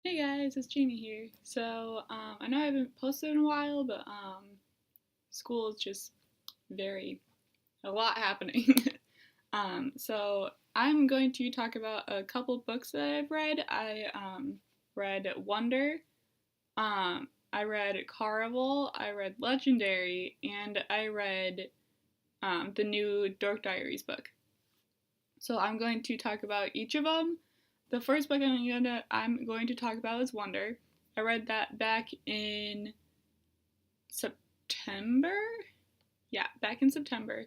Hey guys, it's Jamie here. I know I haven't posted in a while, but school is just a lot happening. I'm going to talk about a couple books that I've read. I read Wonder, I read Caraval, I read Legendary, and I read the new Dork Diaries book. So I'm going to talk about each of them. The first book I'm going to talk about is Wonder. I read that back in September. Yeah, back in September.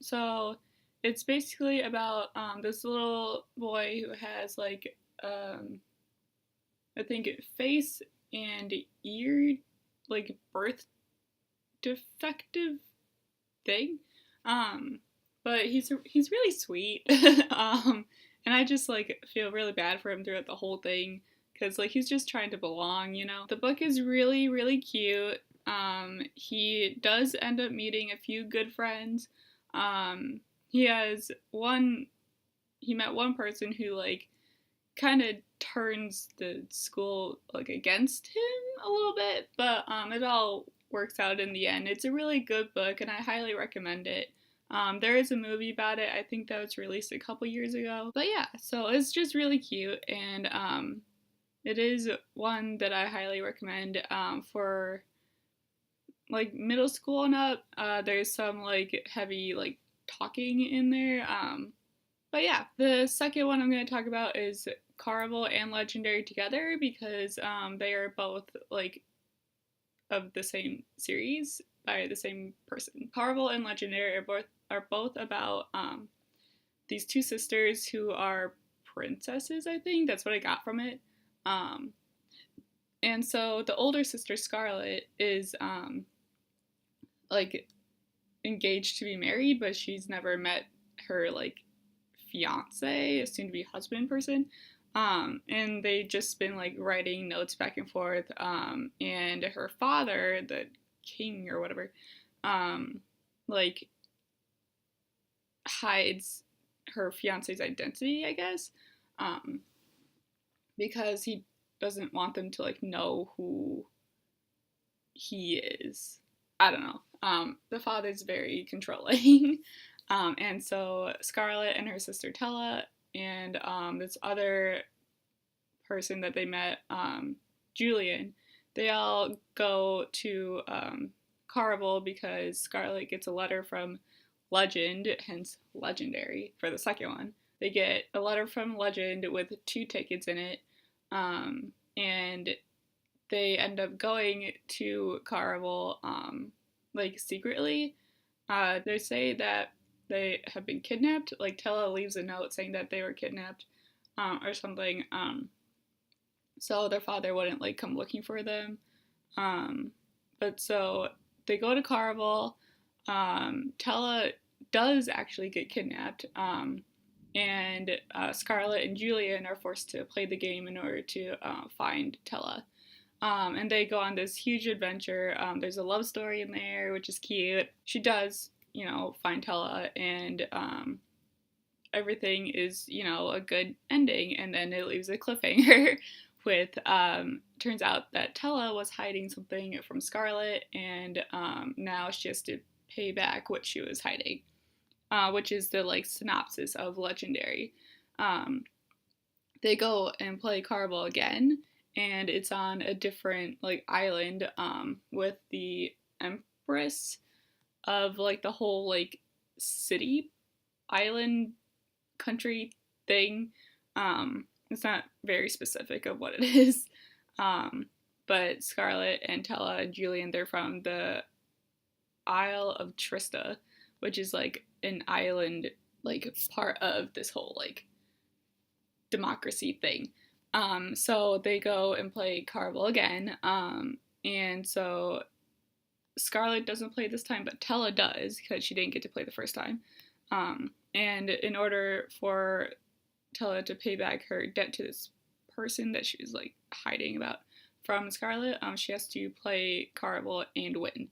So it's basically about this little boy who has I think face and ear birth defective thing. Um, but he's really sweet. And I just feel really bad for him throughout the whole thing because he's just trying to belong. The book is really cute. He does end up meeting a few good friends. He has one. He met one person who kind of turns the school against him a little bit, but it all works out in the end. It's a really good book, and I highly recommend it. There is a movie about it. I think that was released a couple years ago. But yeah, so it's just really cute, and it is one that I highly recommend for middle school and up. There's some heavy talking in there. But yeah, the second one I'm going to talk about is Caraval and Legendary together because they are both of the same series by the same person. Caraval and Legendary are both about these two sisters who are princesses. I think that's what I got from it. Um, and so the older sister Scarlet is like engaged to be married, but she's never met her fiance, soon to be husband person. And they just been writing notes back and forth. And her father, the king or whatever, like hides her fiance's identity, I guess, um, because he doesn't want them to know who he is. I don't know. The father's very controlling. And so Scarlett and her sister Tella and this other person that they met, Julian, they all go to Caraval because Scarlett gets a letter from Legend, hence Legendary for the second one. They get a letter from Legend with 2 tickets in it, and they end up going to Caraval, secretly. They say that they have been kidnapped. Tella leaves a note saying that they were kidnapped, or something. So their father wouldn't come looking for them. But so they go to Caraval. Tella does actually get kidnapped. And Scarlett and Julian are forced to play the game in order to find Tella. And they go on this huge adventure. There's a love story in there, which is cute. She does, find Tella, and everything is, a good ending. And then it leaves a cliffhanger with, turns out that Tella was hiding something from Scarlett, and now she has to pay back what she was hiding, which is the synopsis of Legendary. They go and play Caraval again, and it's on a different island with the empress of the whole city island country thing. It's not very specific of what it is, but Scarlett and Tella and Julian, they're from the Isle of Trista, which is an island part of this whole democracy thing. So they go and play Caraval again. And so Scarlett doesn't play this time, but Tella does because she didn't get to play the first time. And in order for Tella to pay back her debt to this person that she was hiding about from Scarlett, she has to play Caraval and win.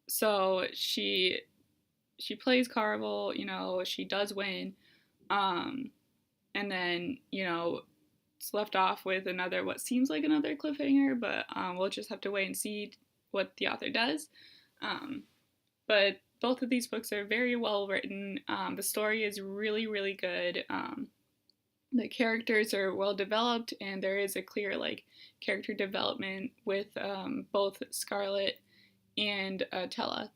So she plays Caraval, she does win. And then, it's left off with another, what seems like another cliffhanger, but we'll just have to wait and see what the author does. But both of these books are very well written. The story is really, really good. The characters are well developed, and there is a clear like character development with both Scarlet and Tella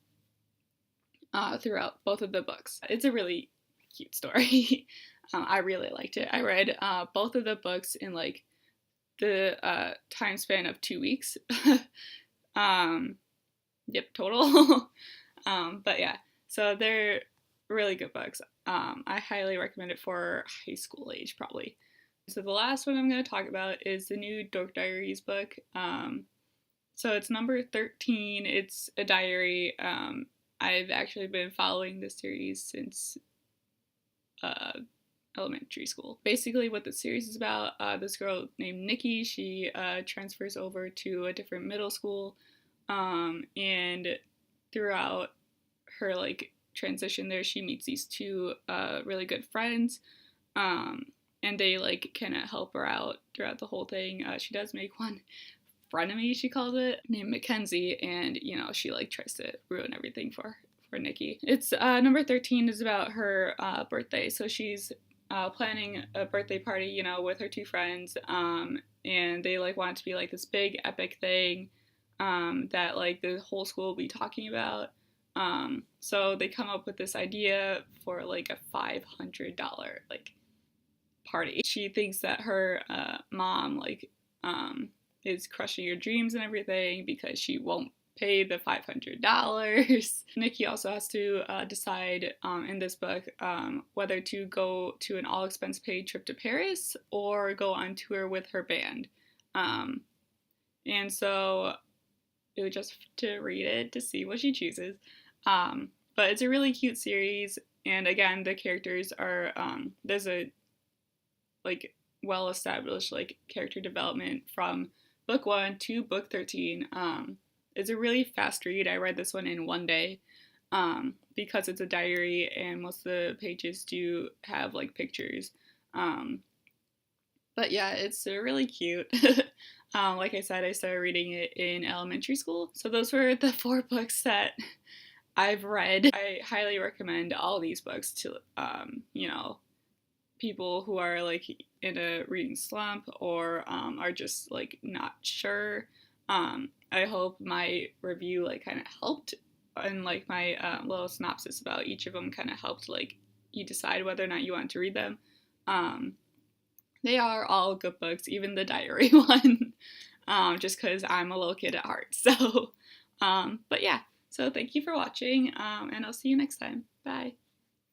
throughout both of the books. It's a really cute story. I really liked it. I read both of the books in like the time span of 2 weeks. Yep, total. But yeah, so they're really good books. I highly recommend it for high school age, probably. So the last one I'm going to talk about is the new Dork Diaries book. So it's number 13. It's a diary. I've actually been following this series since elementary school. Basically what the series is about, this girl named Nikki, she transfers over to a different middle school, and throughout her like transition there, she meets these two really good friends, and they like kind of help her out throughout the whole thing. She does make one frenemy, she calls it, named Mackenzie, and you know, she like tries to ruin everything for Nikki. It's number 13 is about her birthday, so she's planning a birthday party, you know, with her two friends, and they like want it to be like this big epic thing that like the whole school will be talking about. So they come up with this idea for like a $500 like party. She thinks that her mom like is crushing her dreams and everything because she won't pay the $500. Nikki also has to decide in this book whether to go to an all expense paid trip to Paris or go on tour with her band. And so it was just to read it to see what she chooses. But it's a really cute series, and again, the characters are there's a like well established like character development from book 1 to book 13. It's a really fast read. I read this one in one day because it's a diary and most of the pages do have like pictures. But yeah, it's really cute. Like I said, I started reading it in elementary school. So those were the 4 books that I've read. I highly recommend all these books to, you know, people who are like in a reading slump or are just like not sure. I hope my review like kind of helped, and like my little synopsis about each of them kind of helped like you decide whether or not you want to read them. They are all good books, even the diary one, just because I'm a little kid at heart. So, but yeah, so thank you for watching, and I'll see you next time. Bye.